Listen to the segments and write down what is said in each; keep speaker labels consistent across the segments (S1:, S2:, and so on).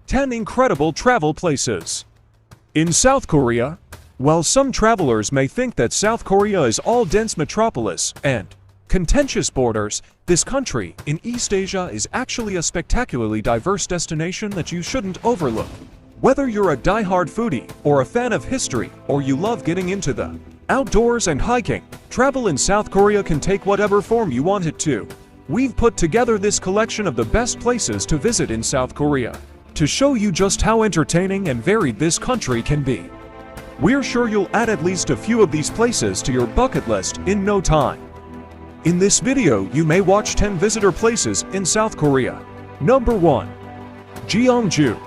S1: 10 Incredible Travel Places. In South Korea, while some travelers may think that South Korea is all dense metropolis and contentious borders, this country in East Asia is actually a spectacularly diverse destination that you shouldn't overlook. Whether you're a die-hard foodie or a fan of history or you love getting into the outdoors and hiking, travel in South Korea can take whatever form you want it to. We've put together this collection of the best places to visit in South Korea to show you just how entertaining and varied this country can be. We're sure you'll add at least a few of these places to your bucket list in no time. In this video, you may watch 10 visitor places in South Korea. Number 1. Gyeongju.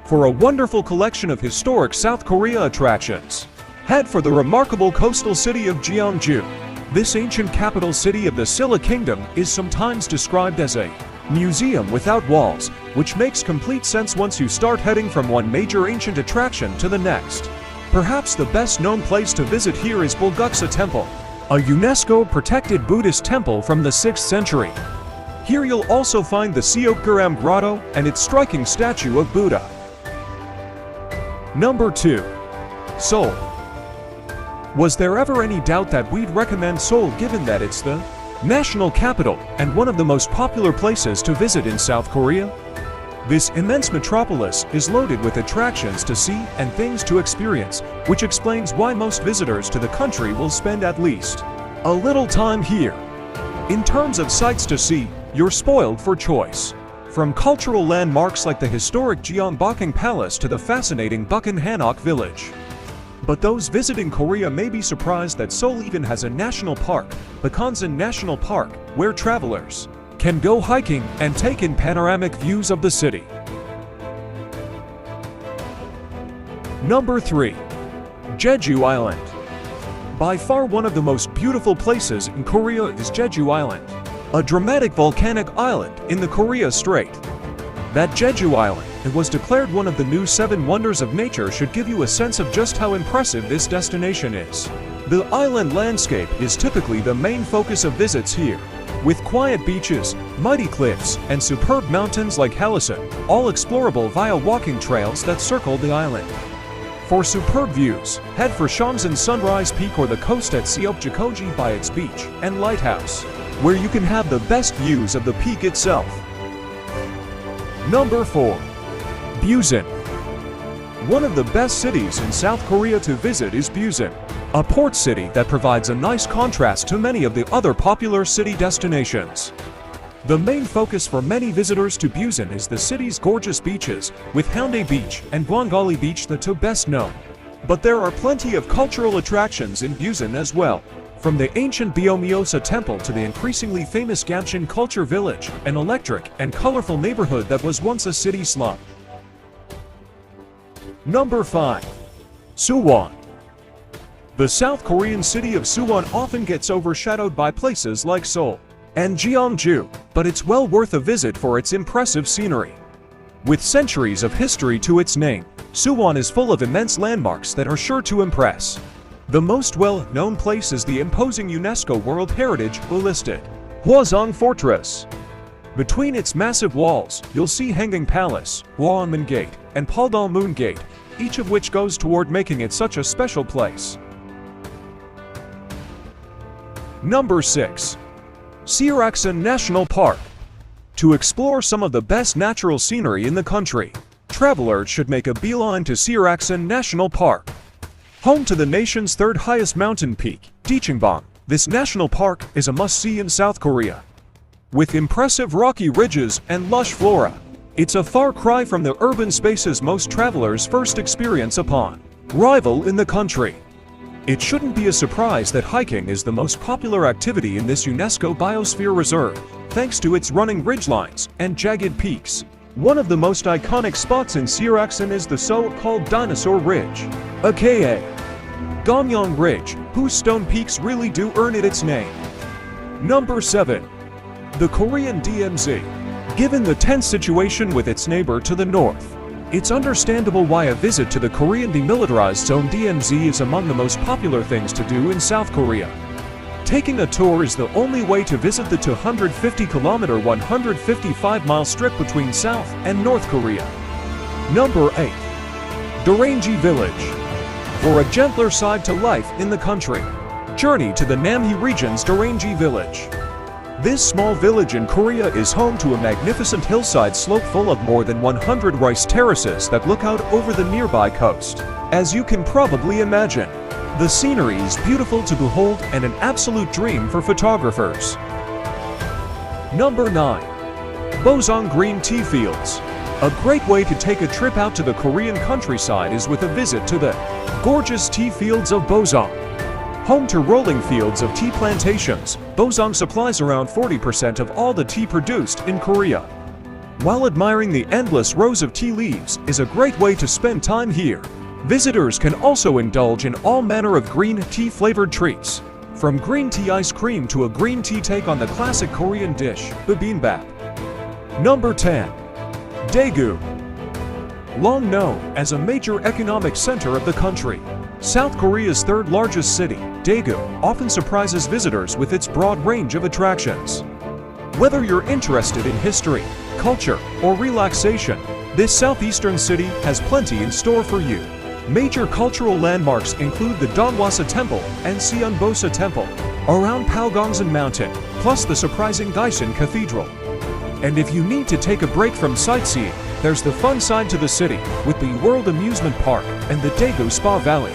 S1: For a wonderful collection of historic South Korea attractions, head for the remarkable coastal city of Gyeongju. This ancient capital city of the Silla Kingdom is sometimes described as a museum without walls, which makes complete sense once you start heading from one major ancient attraction to the next. Perhaps the best known place to visit here is Bulguksa Temple, a UNESCO-protected Buddhist temple from the 6th century. Here you'll also find the Seokguram grotto and its striking statue of Buddha. Number 2. Seoul. Was there ever any doubt that we'd recommend Seoul given that it's the national capital and one of the most popular places to visit in South Korea? This immense metropolis is loaded with attractions to see and things to experience, which explains why most visitors to the country will spend at least a little time here. In terms of sights to see, you're spoiled for choice. From cultural landmarks like the historic Gyeongbokgung Palace to the fascinating Bukhan Village. But those visiting Korea may be surprised that Seoul even has a national park, Bukhansan National Park, where travelers can go hiking and take in panoramic views of the city. Number 3. Jeju Island. By far one of the most beautiful places in Korea is Jeju Island, a dramatic volcanic island in the Korea Strait. That Jeju Island, it was declared one of the new 7 wonders of nature, should give you a sense of just how impressive this destination is. The island landscape is typically the main focus of visits here, with quiet beaches, mighty cliffs, and superb mountains like Halasan, all explorable via walking trails that circle the island. For superb views, head for Shamsan Sunrise Peak or the coast at Seokguram by its beach and lighthouse, where you can have the best views of the peak itself. Number 4. Busan. One of the best cities in South Korea to visit is Busan, a port city that provides a nice contrast to many of the other popular city destinations. The main focus for many visitors to Busan is the city's gorgeous beaches, with Haeundae Beach and Gwangali Beach the two best known. But there are plenty of cultural attractions in Busan as well, from the ancient Bulguksa Temple to the increasingly famous Gamcheon Culture Village, an electric and colorful neighborhood that was once a city slum. Number 5. Suwon. The South Korean city of Suwon often gets overshadowed by places like Seoul and Gyeongju, but it's well worth a visit for its impressive scenery. With centuries of history to its name, Suwon is full of immense landmarks that are sure to impress. The most well-known place is the imposing UNESCO World Heritage listed Hwasong Fortress. Between its massive walls, you'll see Hanging Palace, Hwamun Gate, and Moon Gate, each of which goes toward making it such a special place. Number 6. Seoraksan National Park. To explore some of the best natural scenery in the country, travelers should make a beeline to Seoraksan National Park. Home to the nation's 3rd highest mountain peak, Daecheongbang, this national park is a must-see in South Korea. With impressive rocky ridges and lush flora, it's a far cry from the urban spaces most travelers first experience upon arrival in the country. It shouldn't be a surprise that hiking is the most popular activity in this UNESCO Biosphere Reserve, thanks to its running ridgelines and jagged peaks. One of the most iconic spots in Seoraksan is the so-called Dinosaur Ridge, aka Gyeongju Ridge, whose stone peaks really do earn it its name. Number 7. The Korean DMZ. Given the tense situation with its neighbor to the north, it's understandable why a visit to the Korean Demilitarized Zone DMZ is among the most popular things to do in South Korea. Taking a tour is the only way to visit the 250-kilometer 155-mile strip between South and North Korea. Number 8. Darangee Village. For a gentler side to life in the country, journey to the Namhae region's Darangee Village. This small village in Korea is home to a magnificent hillside slope full of more than 100 rice terraces that look out over the nearby coast. As you can probably imagine, the scenery is beautiful to behold and an absolute dream for photographers. Number 9. Boseong Green Tea Fields. A great way to take a trip out to the Korean countryside is with a visit to the gorgeous tea fields of Boseong. Home to rolling fields of tea plantations, Boseong supplies around 40% of all the tea produced in Korea. While admiring the endless rows of tea leaves is a great way to spend time here, visitors can also indulge in all manner of green tea-flavored treats, from green tea ice cream to a green tea take on the classic Korean dish, bibimbap. Number 10. Daegu. Long known as a major economic center of the country, South Korea's third largest city, Daegu often surprises visitors with its broad range of attractions. Whether you're interested in history, culture, or relaxation, this southeastern city has plenty in store for you. Major cultural landmarks include the Bulguksa Temple and Seoraksan Temple around Palgongsan Mountain, plus the surprising Gyeongju Cathedral. And if you need to take a break from sightseeing, there's the fun side to the city with the World Amusement Park and the Daegu Spa Valley.